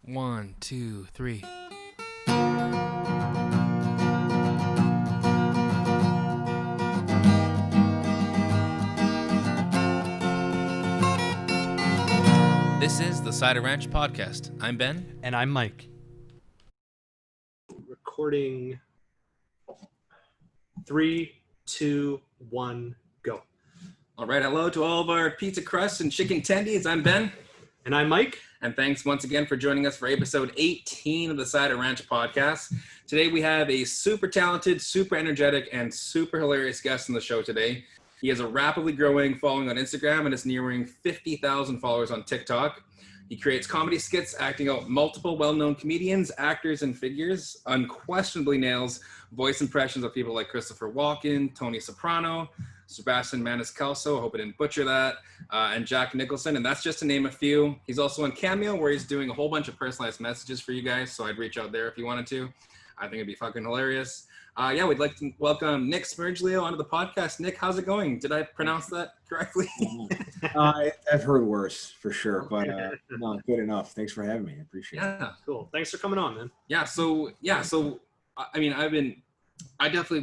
1, 2, 3. This is the Cider Ranch Podcast. I'm Ben. And I'm Mike. Recording 3, 2, 1, go. All right, hello to all of our pizza crusts and chicken tendies. I'm Ben. And I'm Mike. And thanks once again for joining us for episode 18 of the Cider Ranch Podcast. Today we have a super talented, super energetic, and super hilarious guest on the show today. He has a rapidly growing following on Instagram and is nearing 50,000 followers on TikTok. He creates comedy skits, acting out multiple well-known comedians, actors, and figures. Unquestionably nails voice impressions of people like Christopher Walken, Tony Soprano, Sebastian Maniscalco, I hope I didn't butcher that, and Jack Nicholson, and that's just to name a few. He's also on Cameo, where he's doing a whole bunch of personalized messages for you guys, so I'd reach out there if you wanted to. I think it'd be fucking hilarious. We'd like to welcome Nick Smeriglio onto the podcast. Nick, how's it going? Did I pronounce that correctly? I've heard worse, for sure, but no, good enough. Thanks for having me. I appreciate it. Yeah, cool. Thanks for coming on, man.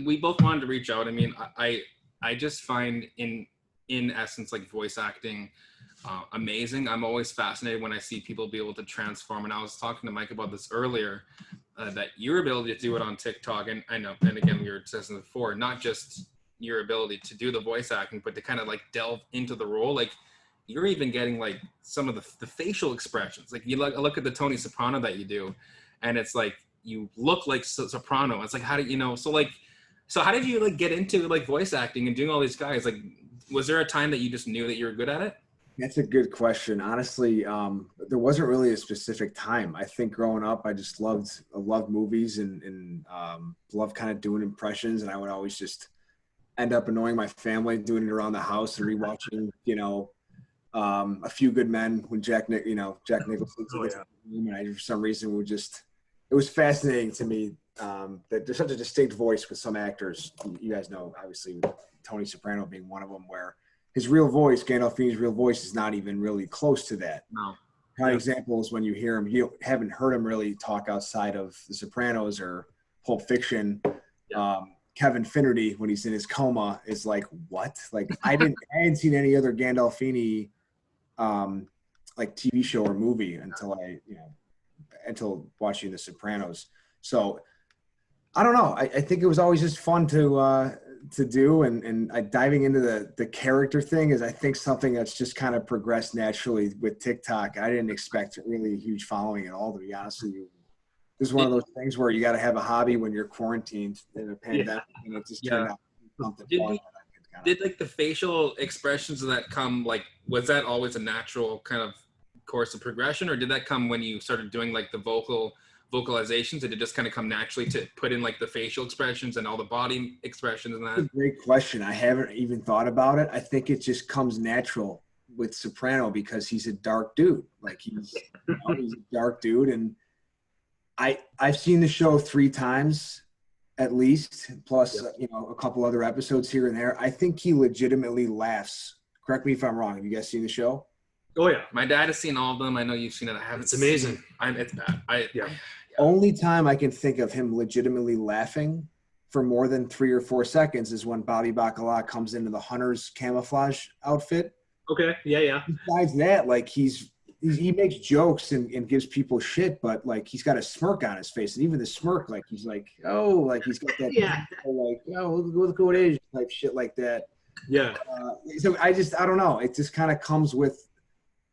We both wanted to reach out. I mean, I just find in essence, like, voice acting amazing. I'm always fascinated when I see people be able to transform. And I was talking to Mike about this earlier, that your ability to do it on TikTok, and I know, and again, we were discussing before, not just your ability to do the voice acting, but to kind of like delve into the role. Like, you're even getting like some of the facial expressions. Like, you look at the Tony Soprano that you do, and it's like, you look like Soprano. It's like, how do you know? So how did you like get into like voice acting and doing all these guys? Like, was there a time that you just knew that you were good at it? That's a good question. Honestly, there wasn't really a specific time. I think growing up, I just loved movies and loved kind of doing impressions. And I would always just end up annoying my family doing it around the house and rewatching, A Few Good Men when Jack Nicholson. And I, for some reason, it was fascinating to me that there's such a distinct voice with some actors. You guys know, obviously, Tony Soprano being one of them, where his real voice, Gandolfini's real voice, is not even really close to that. No. Prime example is when you hear him, you haven't heard him really talk outside of The Sopranos or Pulp Fiction. Yeah. Kevin Finnerty, when he's in his coma, is like, what? Like, I hadn't seen any other Gandolfini like TV show or movie until watching The Sopranos. So I don't know. I think it was always just fun to do, and diving into the character thing is, I think, something that's just kind of progressed naturally with TikTok. I didn't expect really a huge following at all, to be honest with you. This is one of those things where you got to have a hobby when you're quarantined in a pandemic, and it just turned out something fun. Did like the facial expressions that come, like, was that always a natural kind of course of progression, or did that come when you started doing like the vocalizations? Did it just kind of come naturally to put in like the facial expressions and all the body expressions and that? That's a great question. I haven't even thought about it. I think it just comes natural with Soprano because he's a dark dude. Like, he's a dark dude, and I've seen the show 3 times at least, plus a couple other episodes here and there. I think he legitimately laughs. Correct me if I'm wrong. Have you guys seen the show? Oh yeah, my dad has seen all of them. I know you've seen it. I haven't. It's amazing. It's bad. Only time I can think of him legitimately laughing for more than 3 or 4 seconds is when Bobby Bacala comes into the hunter's camouflage outfit. Okay. Yeah. Besides that, like, he makes jokes and gives people shit, but like, he's got a smirk on his face, and even the smirk, like, he's like, oh, like, he's got that like, oh, look who it is, type shit like that. Yeah. So I don't know. It just kind of comes with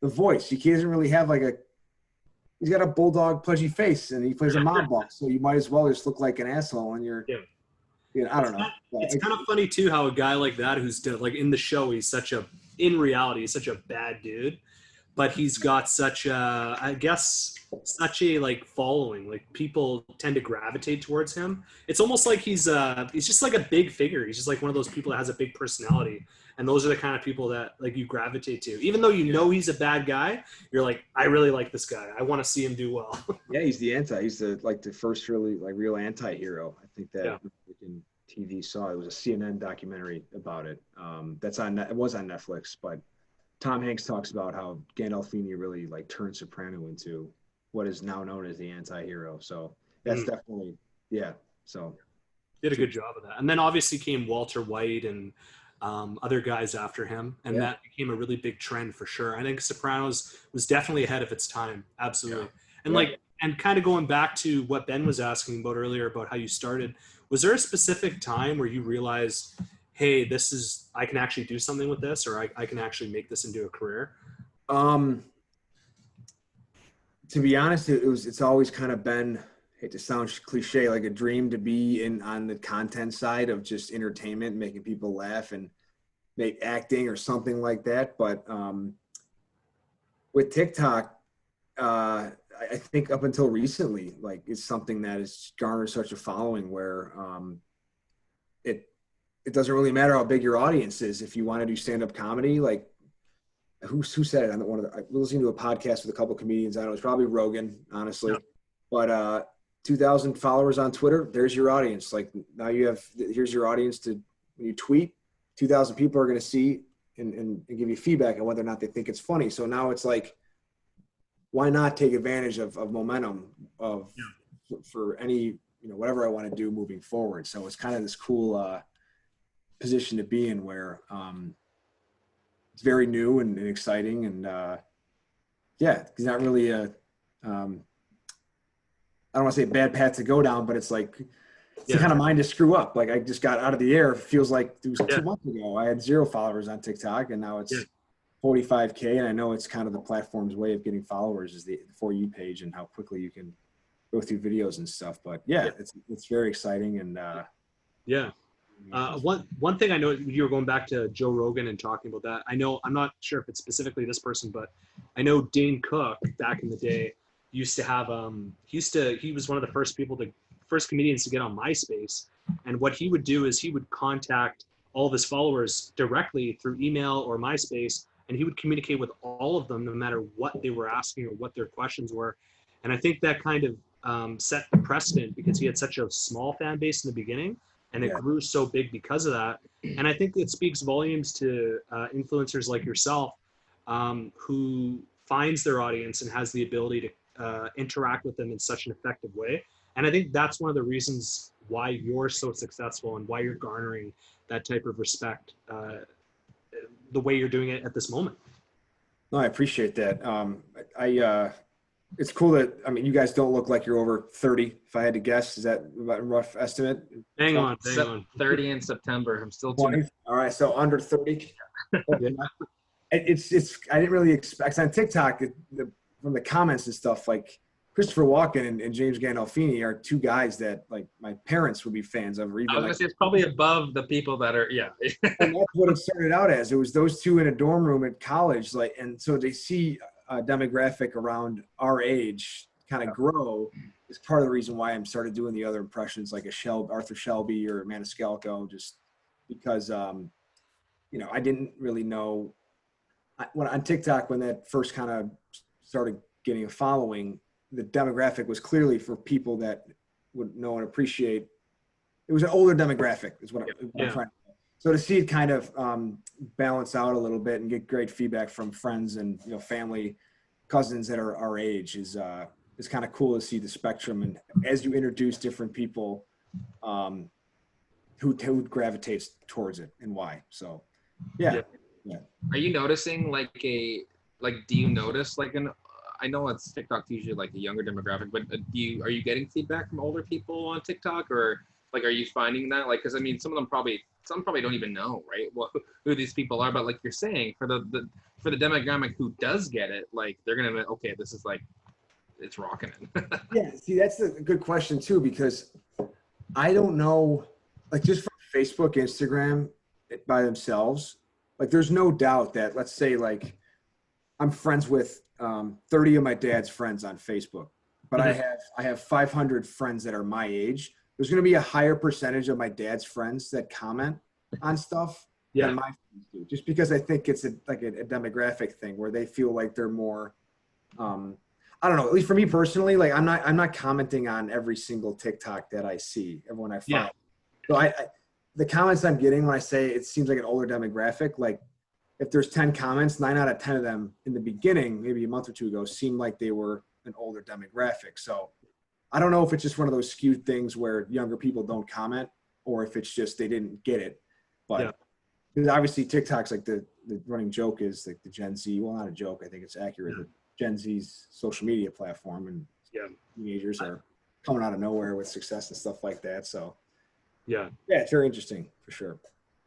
the voice. He doesn't really have like he's got a bulldog pudgy face, and he plays a mob boss, so you might as well just look like an asshole, and you're I don't know. It's kind of funny too how a guy like that, who's like in the show, in reality he's such a bad dude, but he's got such a like following. Like, people tend to gravitate towards him. It's almost like he's just like a big figure. He's just like one of those people that has a big personality, and those are the kind of people that like you gravitate to. Even though you know he's a bad guy, you're like, I really like this guy. I want to see him do well. Yeah, he's the first really like real anti-hero. I think that in TV saw it was a CNN documentary about it. It was on Netflix, but Tom Hanks talks about how Gandolfini really like turned Soprano into what is now known as the anti-hero. So that's definitely, yeah. So did a good job of that. And then obviously came Walter White and other guys after him, and that became a really big trend for sure. I think Sopranos was definitely ahead of its time, absolutely. And and kind of going back to what Ben was asking about earlier about how you started, was there a specific time where you realized, hey, I can actually do something with this, or I can actually make this into a career? To be honest, it's always kind of been, hate to sound cliche, like a dream to be on the content side of just entertainment, making people laugh and make acting or something like that. But with TikTok, I think up until recently, like it's something that has garnered such a following where it doesn't really matter how big your audience is. If you want to do stand-up comedy, like who said it? I was listening to a podcast with a couple of comedians. I don't know, it's probably Rogan, honestly. But 2,000 followers on Twitter, there's your audience. Like now here's your audience when you tweet, 2,000 people are going to see and give you feedback on whether or not they think it's funny. So now it's like, why not take advantage of momentum for any, whatever I want to do moving forward. So it's kind of this cool position to be in where it's very new and exciting. And it's not really I don't want to say a bad path to go down, but it's like, it's the kind of mind to screw up. Like I just got out of the air. It feels like it was 2 months ago. I had 0 followers on TikTok and now it's 45K. And I know it's kind of the platform's way of getting followers is the For You page and how quickly you can go through videos and stuff. But it's very exciting. And one thing I know, you were going back to Joe Rogan and talking about that. I know, I'm not sure if it's specifically this person, but I know Dane Cook back in the day used to have he was one of the first comedians to get on MySpace, and what he would do is he would contact all of his followers directly through email or MySpace, and he would communicate with all of them no matter what they were asking or what their questions were. And I think that kind of set the precedent because he had such a small fan base in the beginning, and it grew so big because of that. And I think it speaks volumes to influencers like yourself, who finds their audience and has the ability to interact with them in such an effective way. And I think that's one of the reasons why you're so successful and why you're garnering that type of respect the way you're doing it at this moment. No, I appreciate that. It's cool that, you guys don't look like you're over 30. If I had to guess, is that about a rough estimate? Hang on. 30 in September. I'm still 20. All right. So under 30. It's, I didn't really expect on TikTok from the comments and stuff, like Christopher Walken and James Gandolfini are 2 guys that like my parents would be fans of. Or even I was gonna say it's probably above the people that are, And that's what it started out as. It was those 2 in a dorm room at college, like, and so they see a demographic around our age kind of grow. Is part of the reason why I'm started doing the other impressions, like Arthur Shelby or Maniscalco, just because I didn't really know when on TikTok when that first kind of started getting a following, the demographic was clearly for people that would know and appreciate. It was an older demographic is what I'm trying to say. So to see it kind of balance out a little bit and get great feedback from friends and family, cousins that are our age is kind of cool to see the spectrum. And as you introduce different people who gravitates towards it and why. So yeah. Are you noticing do you notice I know it's TikTok's usually like a younger demographic, but are you getting feedback from older people on TikTok, or like are you finding that because some of them probably don't even know who these people are, but like you're saying for the demographic who does get it, like they're gonna be, okay, this is like it's rocking it. See, that's a good question too, because I don't know, like just from Facebook, Instagram by themselves, like there's no doubt that, let's say like I'm friends with 30 of my dad's friends on Facebook, but I have 500 friends that are my age. There's going to be a higher percentage of my dad's friends that comment on stuff than my friends do, just because I think it's a demographic thing where they feel like they're more, I don't know, at least for me personally, like I'm not commenting on every single TikTok that I see, everyone I follow. So the comments I'm getting when I say it seems like an older demographic, like if there's 10 comments, 9 out of 10 of them in the beginning, maybe a month or 2 ago, seemed like they were an older demographic. So I don't know if it's just one of those skewed things where younger people don't comment, or if it's just they didn't get it. But because obviously TikTok's like the running joke is like the Gen Z. Well, not a joke. I think it's accurate. The Gen Z's social media platform, and teenagers are coming out of nowhere with success and stuff like that. So yeah, it's very interesting for sure.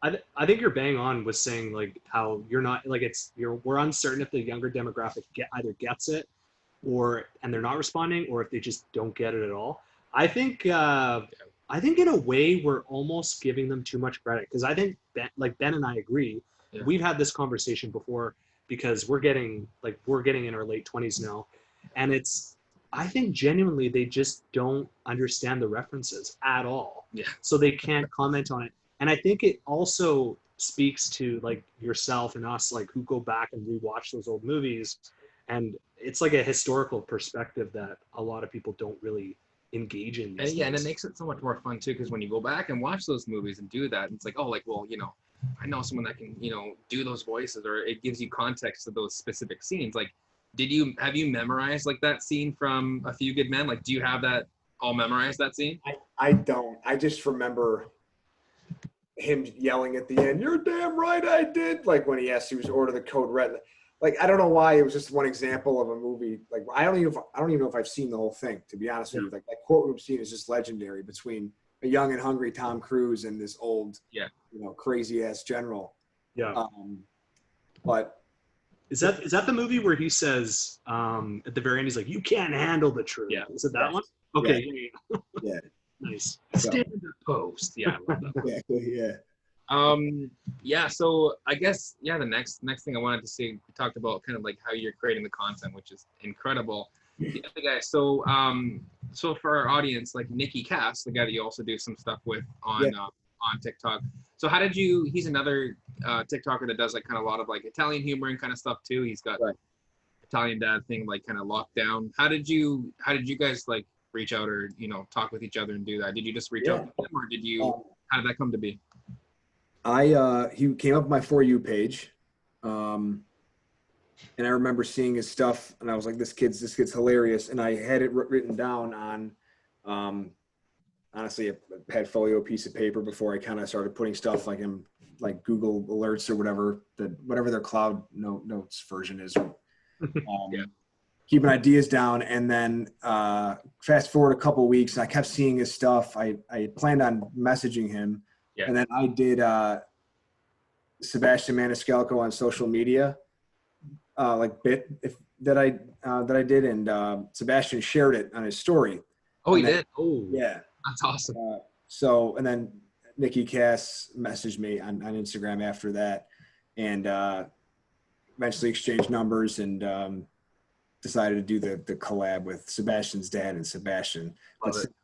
I think you're bang on with saying like how you're not like we're uncertain if the younger demographic either gets it and they're not responding, or if they just don't get it at all. I think in a way we're almost giving them too much credit, because I think Ben and I agree. Yeah. We've had this conversation before, because we're getting in our late 20s now, and I think genuinely they just don't understand the references at all. Yeah. So they can't comment on it. And I think it also speaks to like yourself and us, like who go back and rewatch those old movies. And it's like a historical perspective that a lot of people don't really engage in. And and it makes it so much more fun too, because when you go back and watch those movies and do that, it's like, oh, like, well, I know someone that can, do those voices, or it gives you context to those specific scenes. Like, have you memorized like that scene from A Few Good Men? Like, do you have that all memorized, that scene? I don't. I just remember him yelling at the end, "You're damn right I did," like when he asked he was order the code red. Like, I don't know why. It was just one example of a movie. Like, I don't even know if I've seen the whole thing, to be honest with you. Like, that courtroom scene is just legendary between a young and hungry Tom Cruise and this old, crazy ass general. Yeah. But is that the movie where he says at the very end, he's like, "You can't handle the truth"? Yeah. Is it that one? Okay. Yeah. Nice. Standard post. Yeah, I love that. Exactly. Yeah. So I guess the next thing I wanted to say, we talked about kind of like how you're creating the content, which is incredible. The other guy, so for our audience, like Nicky Cass, the guy that you also do some stuff with on TikTok. So how did you? He's another TikToker that does like kind of a lot of like Italian humor and kind of stuff too. He's got Italian dad thing like kind of locked down. How did you guys like reach out or talk with each other and do that? Did you just reach out to him, or did you? How did that come to be? He came up my For You page, and I remember seeing his stuff, and I was like, this kid's hilarious, and I had it written down on honestly a Padfolio piece of paper before I kind of started putting stuff like in like Google Alerts or whatever their cloud notes version is. Keeping ideas down, and then fast forward a couple weeks, and I kept seeing his stuff. I planned on messaging him, and then I did Sebastian Maniscalco on social media, that I did, and Sebastian shared it on his story. Oh, he did? Oh, yeah, that's awesome. And then Nicky Cass messaged me on Instagram after that, and eventually exchanged numbers and. Decided to do the collab with Sebastian's dad and Sebastian.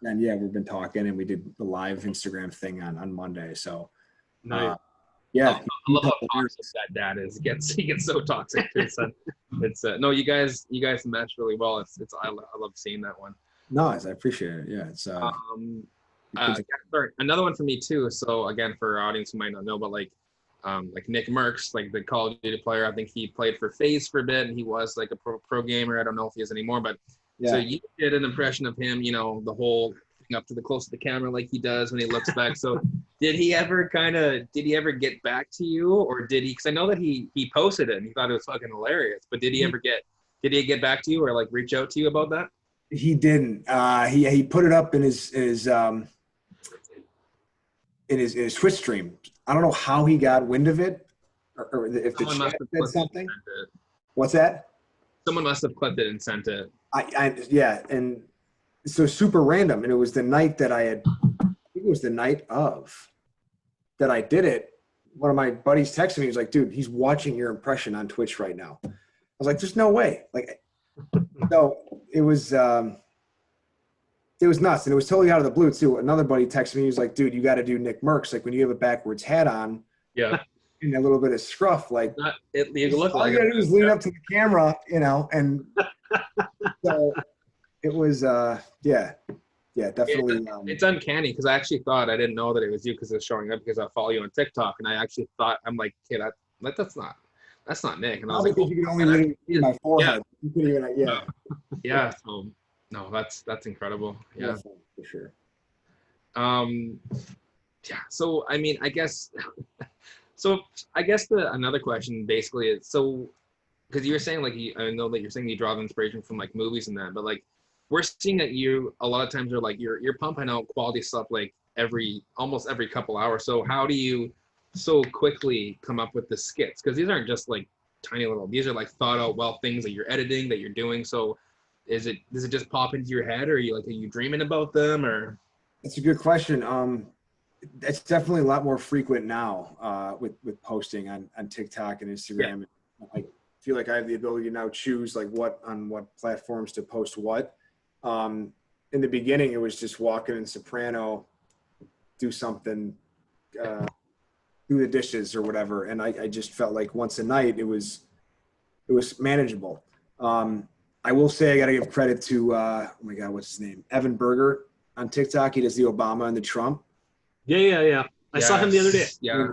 And we've been talking, and we did the live Instagram thing on Monday. So nice. I love how toxic that dad is. He gets so toxic. It's no, you guys match really well. I love seeing that one. Nice, I appreciate it. Yeah, it's another one for me too. So again, for our audience who might not know, but like NICKMERCS, like the Call of Duty player, I think he played for FaZe for a bit, and he was like a pro gamer. I don't know if he is anymore, but so you did an impression of him, the whole thing up to the close to the camera like he does when he looks back. So did he ever get back to you, or did he? Because I know that he posted it and he thought it was fucking hilarious, but did he get back to you or like reach out to you about that? He didn't. He put it up in his Twitch stream. I don't know how he got wind of it, or if the chat said something. What's that? Someone must have clipped it and sent it. And so super random. And it was the night that I think it was the night of that I did it. One of my buddies texted me. He was like, "Dude, he's watching your impression on Twitch right now." I was like, "There's no way!" Like, so it was nuts, and it was totally out of the blue too. Another buddy texted me. He was like, "Dude, you got to do NICKMERCS. Like when you have a backwards hat on, and a little bit of scruff. Like you look all like you got to do is lean up to the camera, and so it was, definitely. It's uncanny because I actually thought I didn't know that it was you because it's showing up because I follow you on TikTok, and I actually thought I'm like, kid, that's not that's not Nick. And I was Probably like, because you can only literally see my forehead. You couldn't even, yeah. Yeah. So, no, that's incredible. Yeah. For sure. Yeah. So, I mean, I guess, so I guess another question basically is, so, because you were saying like, I know that you're saying you draw inspiration from like movies and that, but like, we're seeing that you, a lot of times are like, you're pumping out quality stuff like almost every couple hours. So how do you so quickly come up with the skits? Because these aren't just like tiny little, these are like thought out well things that you're editing, that you're doing. So does it just pop into your head, or are you dreaming about them, or? That's a good question. It's definitely a lot more frequent now with posting on TikTok and Instagram. Yeah. I feel like I have the ability to now choose like what platforms to post what. In the beginning, it was just Walken and Soprano, do something, do the dishes or whatever, and I just felt like once a night it was manageable. I will say I got to give credit to oh my God, what's his name? Evan Berger on TikTok. He does the Obama and the Trump. Yeah. I saw him the other day. Yeah.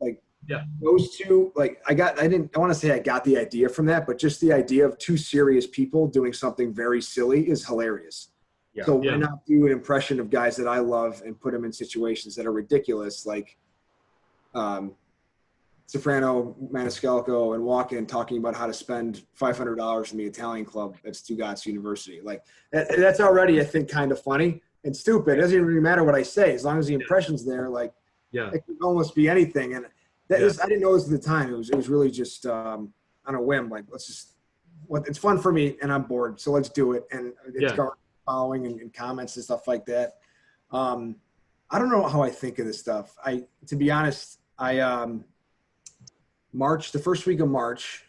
Like those two, like I want to say I got the idea from that, but just the idea of two serious people doing something very silly is hilarious. Yeah. So why not do an impression of guys that I love and put them in situations that are ridiculous, like Soprano, Maniscalco, and Walken talking about how to spend $500 in the Italian club at Stuttgart University. Like that's already, I think, kind of funny and stupid. It doesn't even really matter what I say as long as the impression's there. Like, it could almost be anything. And I didn't know this at the time. It was really just on a whim. Like, it's fun for me, and I'm bored, so let's do it. And it's going following and comments and stuff like that. I don't know how I think of this stuff. To be honest, the first week of March,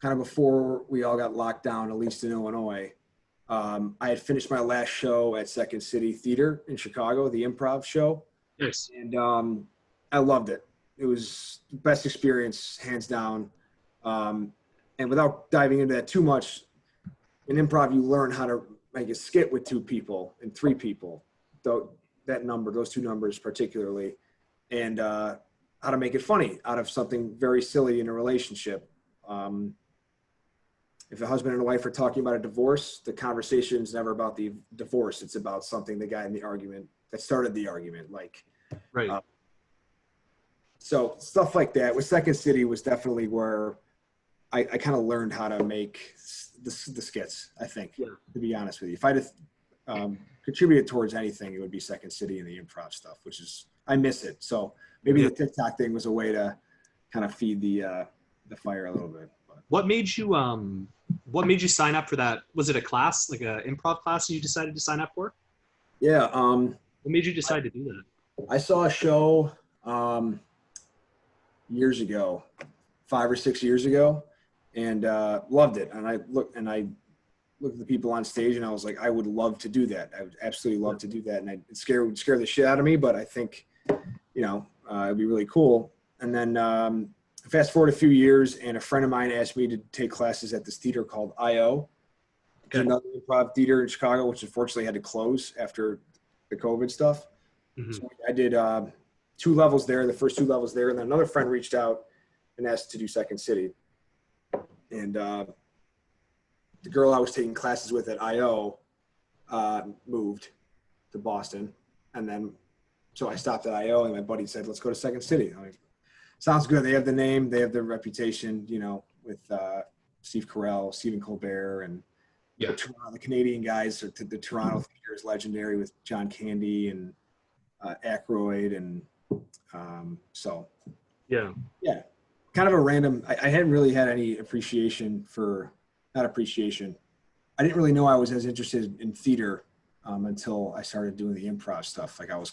kind of before we all got locked down, at least in Illinois, I had finished my last show at Second City Theater in Chicago, the improv show. Yes. And I loved it. It was the best experience, hands down. And without diving into that too much, in improv, you learn how to make a skit with 2 people and 3 people, those 2 numbers particularly, and how to make it funny out of something very silly in a relationship. If a husband and a wife are talking about a divorce, the conversation is never about the divorce. It's about something the guy in the argument that started the argument, like. Right. So stuff like that with Second City was definitely where I kind of learned how to make the skits, I think, to be honest with you. If I'd have contributed towards anything, it would be Second City and the improv stuff, which is, I miss it. So maybe the TikTok thing was a way to kind of feed the fire a little bit. But. What made you sign up for that? Was it a class, like an improv class you decided to sign up for? Yeah. What made you decide to do that? I saw a show years ago, 5 or 6 years ago, and loved it. And I looked at the people on stage, and I was like, I would love to do that. I would absolutely love to do that. And it would scare the shit out of me, but I think, it'd be really cool. And then fast forward a few years, and a friend of mine asked me to take classes at this theater called I.O. Another improv theater in Chicago, which unfortunately had to close after the COVID stuff. Mm-hmm. So I did 2 levels there, the first 2 levels there. And then another friend reached out and asked to do Second City. And the girl I was taking classes with at I.O. Moved to Boston. And then, so I stopped at I.O. and my buddy said, let's go to Second City. I'm like, sounds good. They have the name, they have the reputation, with Steve Carell, Stephen Colbert, and the Canadian guys. The Toronto theater is legendary with John Candy and Aykroyd, and kind of a random. I hadn't really had any appreciation for, not appreciation. I didn't really know I was as interested in theater until I started doing the improv stuff. Like I was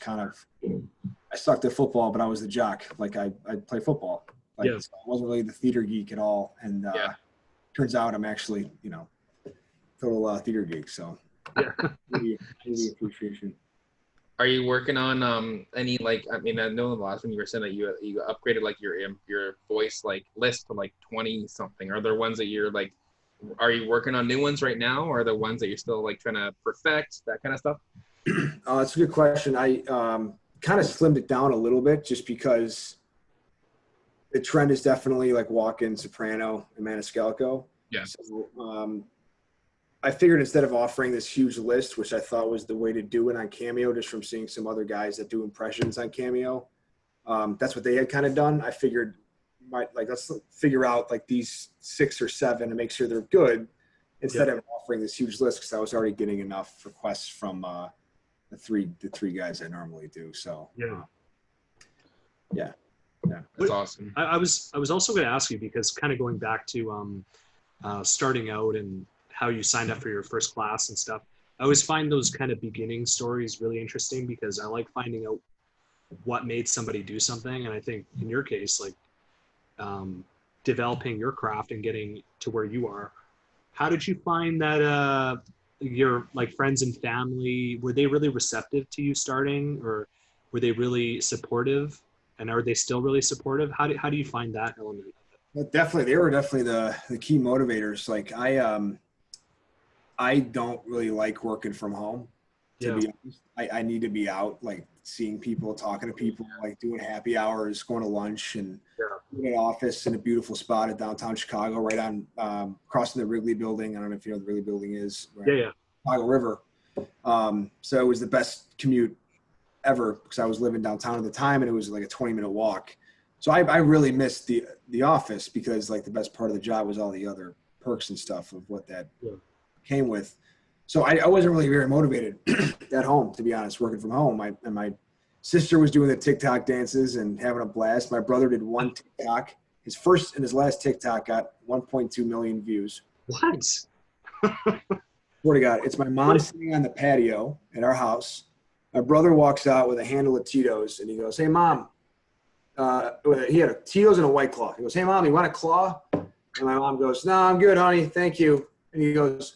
I sucked at football, but I was the jock. Like I play football. So I wasn't really the theater geek at all. And turns out I'm actually, total theater geek. So maybe appreciation. Are you working on any, like, I mean, I know the last one you were saying that you upgraded like your voice like list to like 20 something. Are there ones that you're like, are you working on new ones right now, or are there ones that you're still like trying to perfect, that kind of stuff? That's a good question. I kind of slimmed it down a little bit just because the trend is definitely like Walken, Soprano, and Maniscalco. Yeah. So I figured instead of offering this huge list, which I thought was the way to do it on Cameo, just from seeing some other guys that do impressions on Cameo, that's what they had kind of done. I figured, let's figure out like these 6 or 7 and make sure they're good, instead of offering this huge list, because I was already getting enough requests from the three guys I normally do. So yeah. That's awesome. I was also going to ask you, because kind of going back to starting out and how you signed up for your first class and stuff, I always find those kind of beginning stories really interesting, because I like finding out what made somebody do something. And I think in your case, like developing your craft and getting to where you are, how did you find that your like friends and family, were they really receptive to you starting, or were they really supportive? And are they still really supportive? How do you find that element of it? Well, definitely, they were definitely the key motivators. Like I don't really like working from home, to be honest. I need to be out, like seeing people, talking to people, like doing happy hours, going to lunch, and in an office in a beautiful spot at downtown Chicago, right on crossing the Wrigley building. I don't know if you know what the Wrigley building is. Right? Chicago River. So it was the best commute ever, because I was living downtown at the time, and it was like a 20-minute walk. So I really missed the office, because like the best part of the job was all the other perks and stuff of what that came with. So I wasn't really very motivated at home, to be honest, working from home. My sister was doing the TikTok dances and having a blast. My brother did one TikTok. His first and his last TikTok got 1.2 million views. What? Swear to God, it's my mom sitting on the patio at our house. My brother walks out with a handle of Tito's, and he goes, "Hey, Mom." He had a Tito's and a White Claw. He goes, "Hey, Mom, you want a claw?" And my mom goes, "No, I'm good, honey. Thank you." And he goes,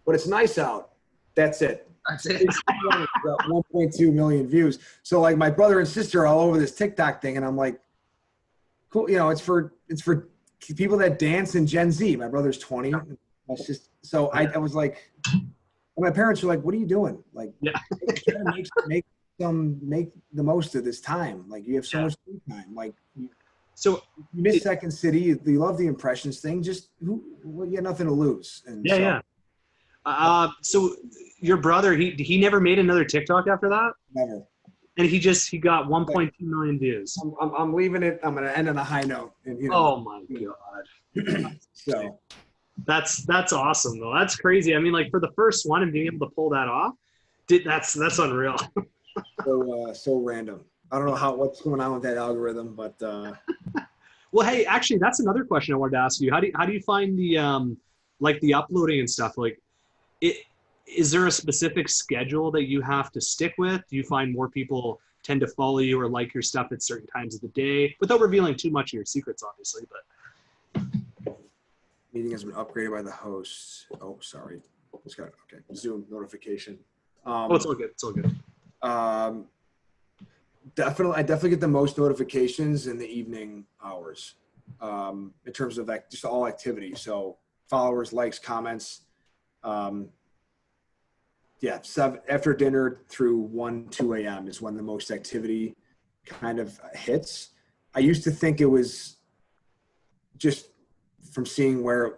"But it's nice out." That's it. That's it. It's got 1.2 million views. So like my brother and sister are all over this TikTok thing, and I'm like, cool. You know, it's for people that dance in Gen Z. My brother's 20. That's just so I was like, my parents were like, "What are you doing?" Like, trying to make the most of this time. Like, you have so much free time. Like, you miss Second City. You love the impressions thing. Just you have nothing to lose. And so your brother, he never made another TikTok after that? Never. And he got 1.2 million views. I'm leaving it. I'm going to end on a high note. And, oh my God. So that's awesome though. That's crazy. I mean, like for the first one and being able to pull that off, that's unreal. So random. I don't know what's going on with that algorithm, but well, hey, actually, that's another question I wanted to ask you. How do you find the like the uploading and stuff? Like, is there a specific schedule that you have to stick with? Do you find more people tend to follow you or like your stuff at certain times of the day, without revealing too much of your secrets, obviously? But meeting has been upgraded by the host. Oh, sorry. It's got Zoom notification. It's all good. It's all good. I definitely get the most notifications in the evening hours, in terms of like just all activity. So followers, likes, comments. After dinner through 1, 2 a.m. is when the most activity kind of hits. I used to think it was just from seeing where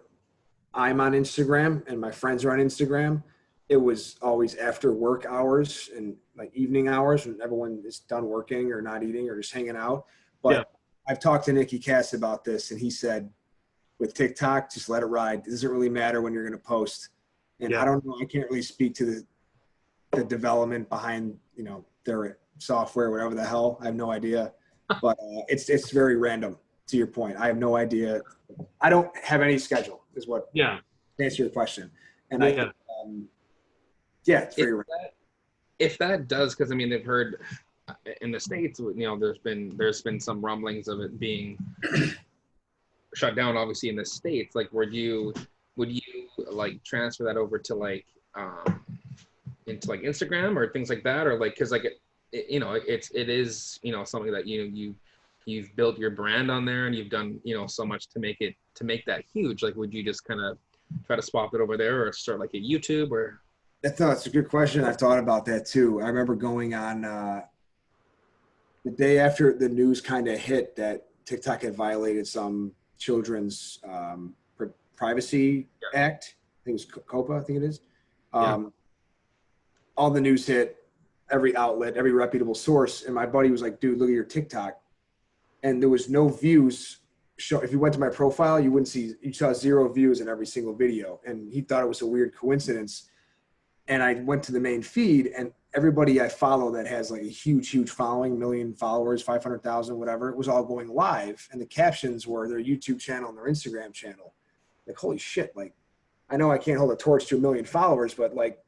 I'm on Instagram and my friends are on Instagram. It was always after work hours and like evening hours when everyone is done working or not eating or just hanging out. But I've talked to Nicky Cass about this, and he said with TikTok, just let it ride. It doesn't really matter when you're going to post. And I don't know, I can't really speak to the development behind, their software, whatever the hell. I have no idea. But it's very random, to your point. I have no idea. I don't have any schedule is what to answer your question. And it's very random. If that does, because I mean, they've heard in the States, there's been some rumblings of it being shut down, obviously in the States. Like, would you like transfer that over to like into like Instagram or things like that, or like, because like it is something that you've built your brand on there, and you've done so much to make that huge. Like, would you just kind of try to swap it over there, or start like a YouTube? Or that's a good question. I've thought about that too. I remember going on the day after the news kind of hit that TikTok had violated some children's privacy act. I think it was COPA, I think it is. All the news hit, every outlet, every reputable source. And my buddy was like, dude, look at your TikTok. And there was no views. If you went to my profile, you saw 0 views in every single video. And he thought it was a weird coincidence. And I went to the main feed, and everybody I follow that has like a huge following, 1 million followers, 500,000, whatever, it was all going live. And the captions were their YouTube channel and their Instagram channel. Like, holy shit. Like, I know I can't hold a torch to 1 million followers, but like,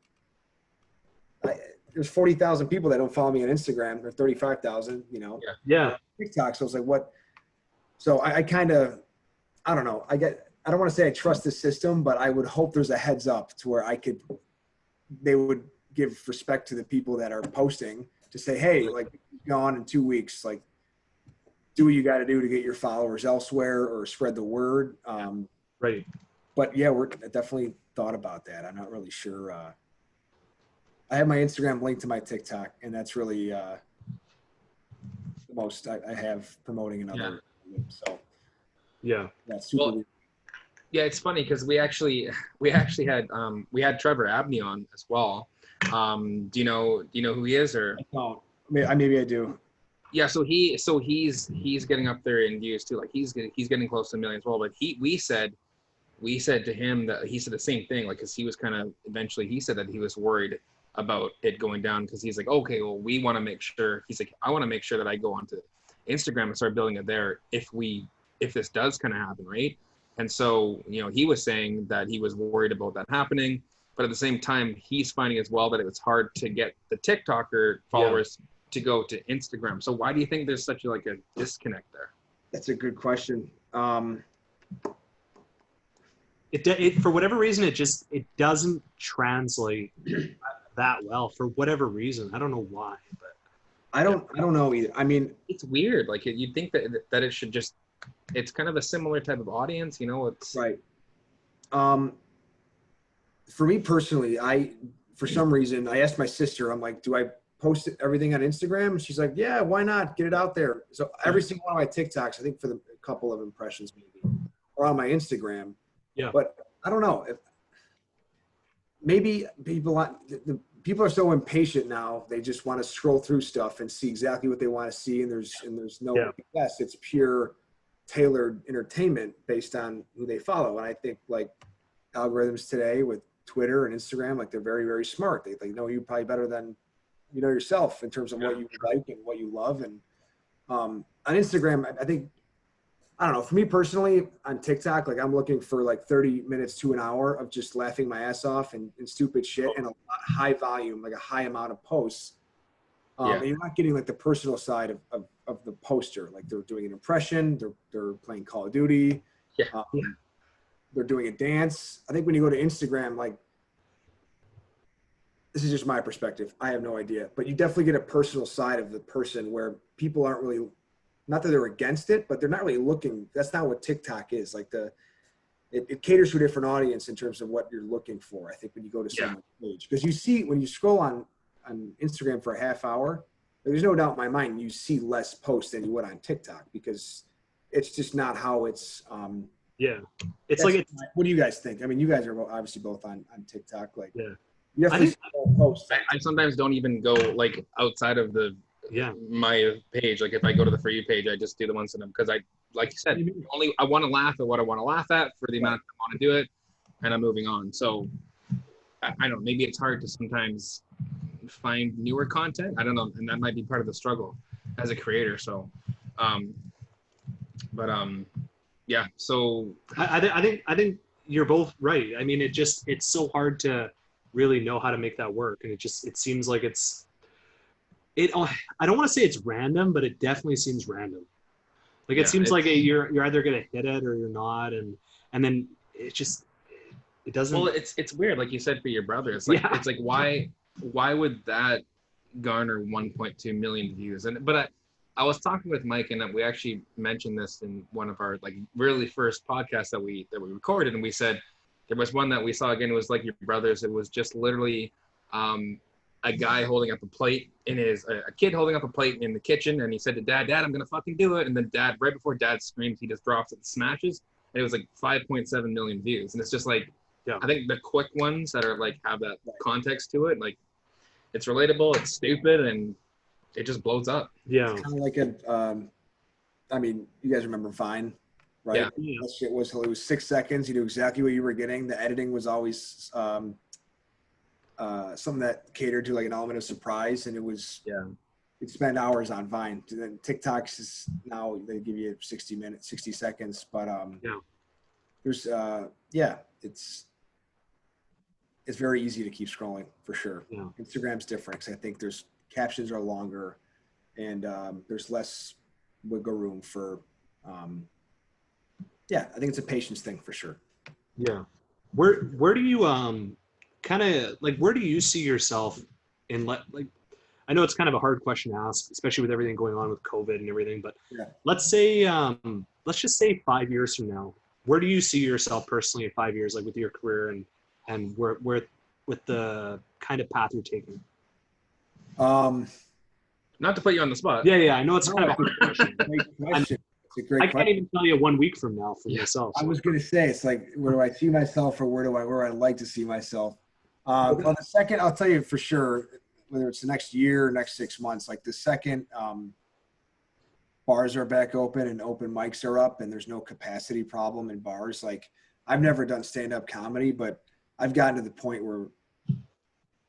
there's 40,000 people that don't follow me on Instagram, or 35,000, you know? Yeah. TikTok. So I was like, what? So I kind of, I don't know. I don't want to say I trust the system, but I would hope there's a heads up to where they would give respect to the people that are posting to say, hey, like, gone in 2 weeks, like, do what you got to do to get your followers elsewhere or spread the word. Right. But yeah, we're definitely thought about that. I'm not really sure. I have my Instagram linked to my TikTok, and that's really the most I have promoting another. So yeah, that's super. Well, yeah, it's funny because we actually had Trevor Abney on as well. Do you know who he is, or? Oh, maybe I do. Yeah, so he's getting up there in views too. Like he's getting close to 1 million as well. But we said to him that he said the same thing. Like, because he was kind of eventually he said that he was worried about it going down, because he's like, okay, well, we want to make sure. He's like, I want to make sure that I go onto Instagram and start building it there if this does kind of happen, right? And so, you know, he was saying that he was worried about that happening, but at the same time, he's finding as well that it was hard to get the TikToker followers to go to Instagram. So why do you think there's such a disconnect there? That's a good question. It for whatever reason, it doesn't translate that well for whatever reason. I don't know why, but I don't know either. I mean, it's weird. Like, you'd think that it should just, it's kind of a similar type of audience, you know? It's right. For me personally, for some reason, I asked my sister, I'm like, do I post everything on Instagram? She's like, yeah, why not? Get it out there. So every single one of my TikToks, I think for a couple of impressions maybe, are on my Instagram. Yeah. But I don't know if maybe people are so impatient now. They just want to scroll through stuff and see exactly what they want to see. And there's no yes, it's pure tailored entertainment based on who they follow. And I think like algorithms today with Twitter and Instagram, like they're very, very smart. They know you probably better than you know yourself in terms of what you like and what you love. And on Instagram, I think, I don't know, for me personally on TikTok, like I'm looking for like 30 minutes to an hour of just laughing my ass off and stupid shit and a lot high volume, like a high amount of posts. And you're not getting like the personal side of the poster. Like they're doing an impression, they're playing Call of Duty. They're doing a dance. I think when you go to Instagram, like, this is just my perspective. I have no idea, but you definitely get a personal side of the person where people aren't really, not that they're against it, but they're not really looking. That's not what TikTok is. Like it caters to a different audience in terms of what you're looking for. I think when you go to someone's page, because you see, when you scroll on Instagram for a half hour, there's no doubt in my mind, you see less posts than you would on TikTok, because it's just not how it's, it's like, what do you guys think? I mean, you guys are obviously both on TikTok. Like, you I sometimes don't even go like outside of my page. Like if I go to the For You page, I just do the ones in them, because I, like you said, I want to laugh at what I want to laugh at for the amount I want to do it, and I'm moving on. So I don't know, maybe it's hard to sometimes find newer content. I don't know, and that might be part of the struggle as a creator. So so I think you're both right. I mean, it's so hard to really know how to make that work, and it seems like I don't want to say it's random, but it definitely seems random. Like it seems like you're either gonna hit it or you're not, and then it doesn't. Well, it's weird, like you said, for your brother. It's like it's like why would that garner 1.2 million views? But I was talking with Mike, and we actually mentioned this in one of our like really first podcasts that we recorded, and we said there was one that we saw again. It was like your brother's. It was just literally a a guy holding up a plate a kid holding up a plate in the kitchen, and he said to Dad, I'm gonna fucking do it. And then Dad, right before Dad screams, he just drops it and smashes. And it was like 5.7 million views. And it's just like, I think the quick ones that are like have that context to it, like it's relatable, it's stupid, and it just blows up. Yeah. It's kind of like I mean, you guys remember Vine, right? Yeah. That shit was 6 seconds. You knew exactly what you were getting. The editing was always something that catered to like an element of surprise, and it was you'd spend hours on Vine. And then TikToks is now they give you 60 minutes, 60 seconds, but there's it's very easy to keep scrolling for sure. Yeah. Instagram's different because I think there's captions are longer, and there's less wiggle room for I think it's a patience thing for sure. Yeah. Where do you kind of like, where do you see yourself in like, I know it's kind of a hard question to ask, especially with everything going on with COVID and everything, but let's say let's just say 5 years from now, where do you see yourself personally in 5 years, like with your career and where with the kind of path you're taking? Not to put you on the spot. Yeah, I know it's kind of a hard question. Great question. It's a great I can't even tell you 1 week from now for myself. So. I was going to say, it's like, where do I see myself, or where I'd like to see myself? On the second, I'll tell you for sure, whether it's the next year or next 6 months, like the second bars are back open and open mics are up and there's no capacity problem in bars. Like, I've never done stand-up comedy, but I've gotten to the point where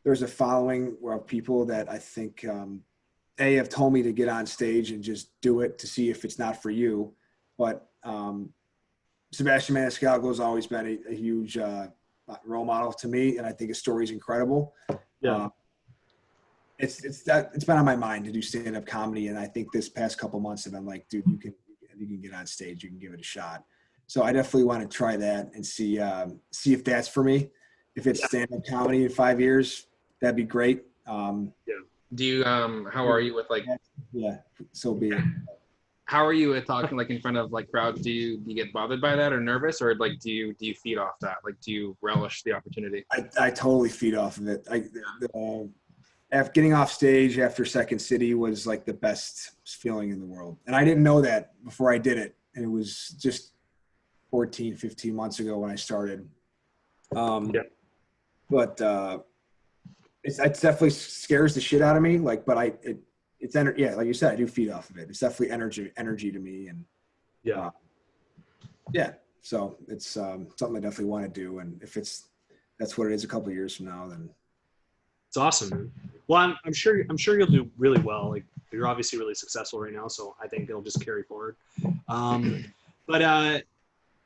there's a following of people that I think have told me to get on stage and just do it to see if it's not for you. But Sebastian Maniscalco has always been a huge role model to me, and I think his story is incredible. Yeah. It's been on my mind to do stand-up comedy, and I think this past couple months have been like, dude, you can get on stage, you can give it a shot. So I definitely want to try that and see if that's for me. If it's stand-up comedy in 5 years, that'd be great. Do you how are you with like so be it. How are you at talking like in front of like crowds? Do you get bothered by that or nervous, or like do you feed off that? Like, do you relish the opportunity? I totally feed off of it. After getting off stage after Second City was like the best feeling in the world. And I didn't know that before I did it. And it was just 14, 15 months ago when I started. But it definitely scares the shit out of me. Like, but it's energy. Yeah, like you said, I do feed off of it. It's definitely energy to me. And so it's something I definitely want to do. And if that's what it is a couple of years from now, then it's awesome, man. Well, I'm sure you'll do really well. Like, you're obviously really successful right now, so I think it'll just carry forward. But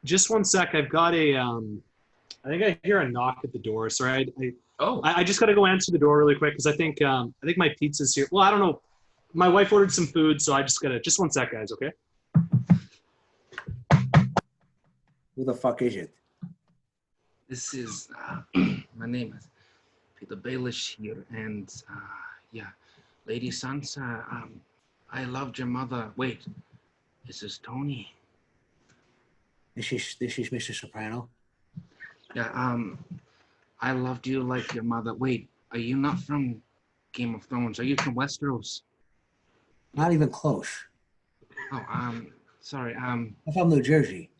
just 1 sec. I've got I think I hear a knock at the door. Sorry, I just got to go answer the door really quick because I think my pizza's here. Well, I don't know. My wife ordered some food, so I just 1 sec, guys. Okay. Who the fuck is it? This is my name is Peter Baelish here, and Lady Sansa. I loved your mother. Wait, this is Tony. This is Mr. Soprano. Yeah. I loved you like your mother. Wait, are you not from Game of Thrones? Are you from Westeros? Not even close. Oh, sorry. I'm from New Jersey.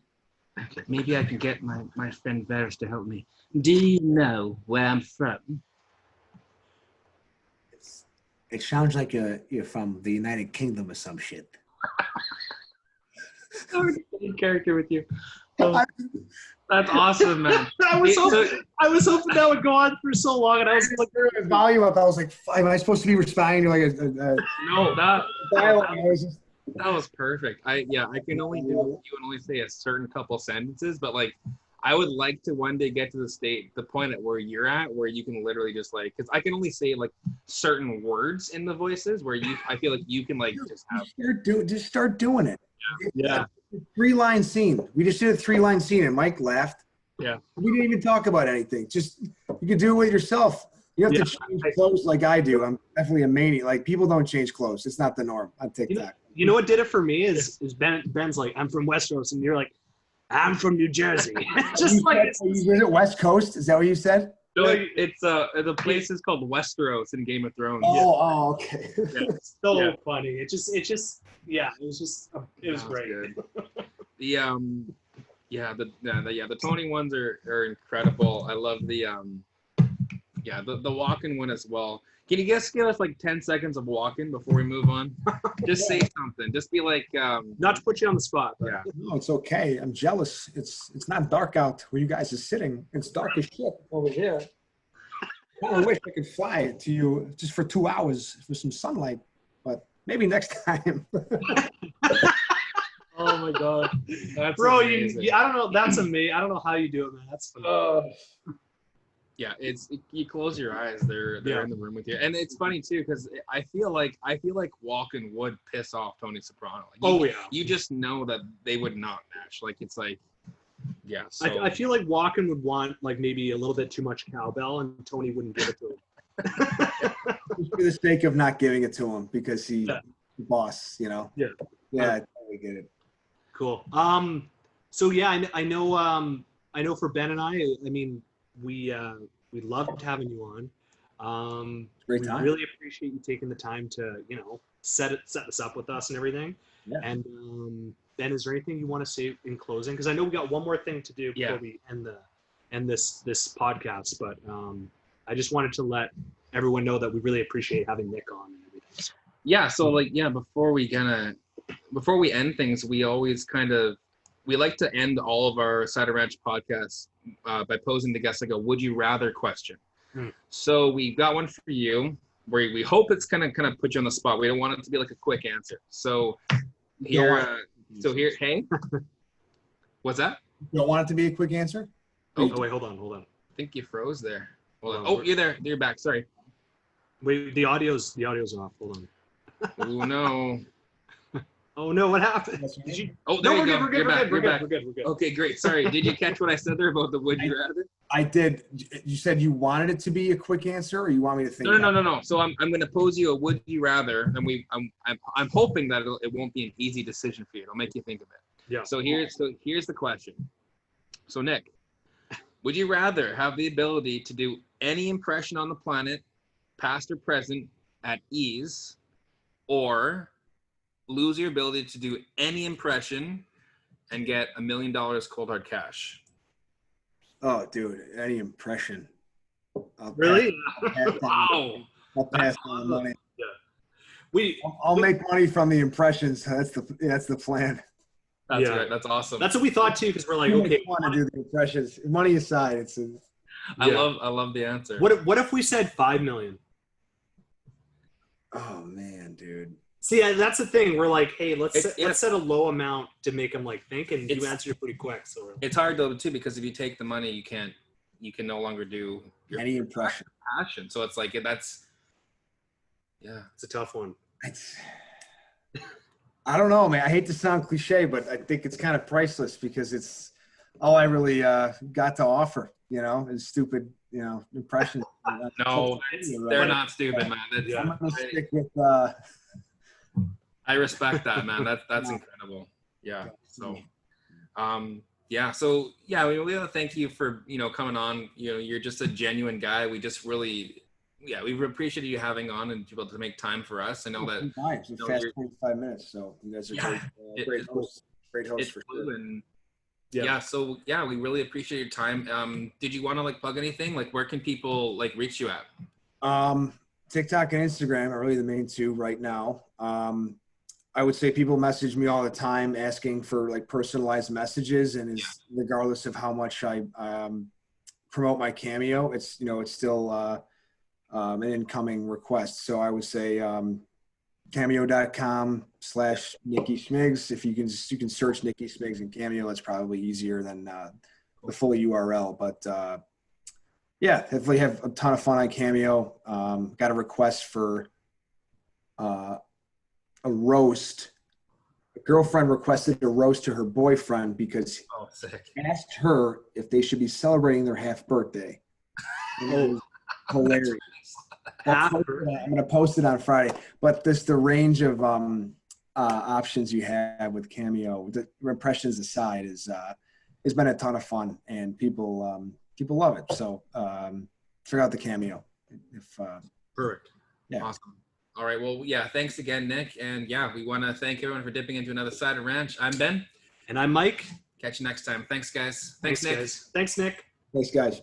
Maybe I can get my friend Varys to help me. Do you know where I'm from? It sounds like you're from the United Kingdom or some shit. I'm in character with you. That's awesome, man. I was hoping that would go on for so long, and I was like, volume up. I was like, am I supposed to be responding to like no, that dialogue? That was perfect. I can only do, you can only say a certain couple sentences, but like I would like to one day get to the point at where you're at, where you can literally just like, because I can only say like certain words in the voices where I feel like you can like just have. Just start doing it. Yeah. 3-line scene. We just did a 3-line scene, and Mike laughed. Yeah. We didn't even talk about anything. Just you can do it with yourself. You don't have to change clothes like I do. I'm definitely a maniac. Like, people don't change clothes. It's not the norm on TikTok. You know what did it for me is Ben's like, I'm from Westeros, and you're like, I'm from New Jersey. Just like you visit West Coast? Is that what you said? No, it's the place is called Westeros in Game of Thrones. Oh, okay. Yeah. So Yeah. funny. It was great. Good. The Tony ones are incredible. I love the Walken one as well. Can you guys give us like 10 seconds of Walken before we move on? Just say something. Just be like Not to put you on the spot. But yeah. No, it's okay. I'm jealous. It's not dark out where you guys are sitting. It's dark as shit over here. I wish I could fly to you just for 2 hours for some sunlight, but maybe next time. Oh my god, That's bro! amazing. I don't know. That's amazing. I don't know how you do it, man. That's phenomenal. Yeah, you close your eyes, they're in the room with you, and it's funny too because I feel like Walken would piss off Tony Soprano. Like, you just know that they would not match. Like it's like, yeah. So. I feel like Walken would want like maybe a little bit too much cowbell, and Tony wouldn't give it to him. Just for the sake of not giving it to him because he's the boss, you know. Yeah. Yeah, I totally get it. Cool. So yeah, I know for Ben and I mean, we loved having you on. Great time. We really appreciate you taking the time to, set this up with us and everything. Yeah. And Ben, is there anything you want to say in closing? Because I know we got one more thing to do before we end this podcast, but I just wanted to let everyone know that we really appreciate having Nick on and everything. Yeah, so before we end things, we always we like to end all of our Cider Ranch podcasts by posing the guests like a would you rather question. So we got one for you where we hope it's gonna kind of put you on the spot. We don't want it to be like a quick answer. So here, hey, what's that? You don't want it to be a quick answer? Oh wait, hold on. I think you froze there. Hold on. Oh, you're there. You're back. Sorry. Wait, the audio's off. Hold on. Oh no. Oh no, what happened? Did you? Oh, there you go. We're good. Good. Okay, great. Sorry. Did you catch what I said there about the would you rather? I did. You said you wanted it to be a quick answer, or you want me to think? No. So I'm going to pose you a would you rather, and I'm hoping that it won't be an easy decision for you. It'll make you think of it. Yeah. So here's the question. So Nick, would you rather have the ability to do any impression on the planet, past or present, at ease, or lose your ability to do any impression and get $1 million cold hard cash? Oh, dude, any impression. Really? Wow. I'll pass on the money. Yeah. I'll make money from the impressions. That's the plan. That's right. That's awesome. That's what we thought too, because we're like, okay, I want to do the impressions. Money aside, I love the answer. What if we said 5 million? Oh man, dude. See, that's the thing. We're like, hey, let's set a low amount to make them like think, and you answered pretty quick. So it's hard though too, because if you take the money, you can no longer do any impression. Passion. So it's like it's a tough one. I don't know, man. I hate to sound cliche, but I think it's kind of priceless because it's all I really got to offer. Is stupid, impressions. No, they're not stupid, man. I'm gonna stick with. I respect that, man. That's incredible. Yeah. So, So we want to thank you for coming on. You're just a genuine guy. We just really, we appreciate you having on and able to make time for us. I know that. Fast 25 minutes, so you guys are great hosts. Great hosts for sure. We really appreciate your time. Did you want to plug anything? Where can people reach you at? TikTok and Instagram are really the main two right now. I would say people message me all the time asking for personalized messages, and regardless of how much I promote my Cameo, it's still an incoming request. So I would say cameo.com/NickySmigs. If you can search Nicky Smigs and Cameo, that's probably easier than the full URL. But definitely have a ton of fun on Cameo. Got a request for a roast. A girlfriend requested a roast to her boyfriend because he asked her if they should be celebrating their half birthday. And it was hilarious. I'm going to post it on Friday. But the range of options you have with Cameo, the impressions aside, has been a ton of fun, and people love it. So check out the Cameo. If Perfect. Yeah. Awesome. All right. Well, yeah. Thanks again, Nick. And yeah, we want to thank everyone for dipping into another side of Ranch. I'm Ben. And I'm Mike. Catch you next time. Thanks, guys. Thanks, Nick. Guys. Thanks, Nick. Thanks, guys.